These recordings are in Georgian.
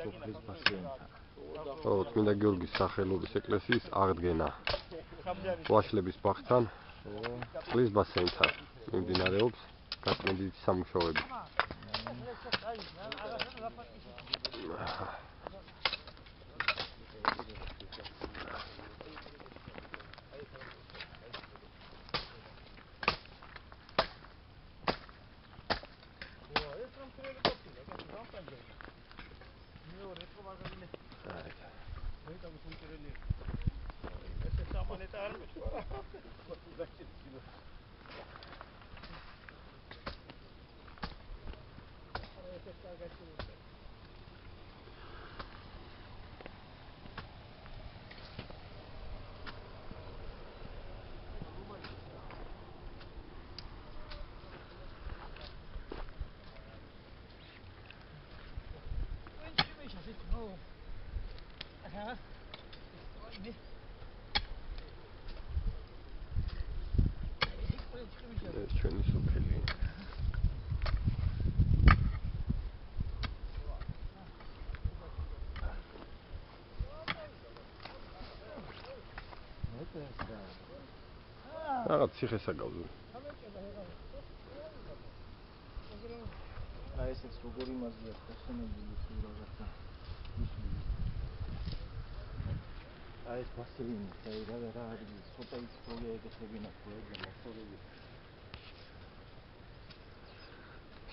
სოფლის ბასეინთან. წმინდა გიორგის სახელობის ეკლესიის აღდგენა ვაშლების ბაღთან წყლის ბასეინთან მიმდინარეობს გაწმენდითი სამუშაოები. ეს ჩვენი სოფელი. რაღაც ციხესაგავზული. აი ესეც როგორი მაზია ხსენებული ის რაღაცა. აი ეს ბასეინი, რა არის ცოტა ისტორია ეგეთებინა ხოლმე მასწავლებელი.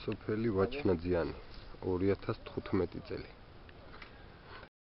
სოფელი ვაჩნაძიანი 2015 წელი.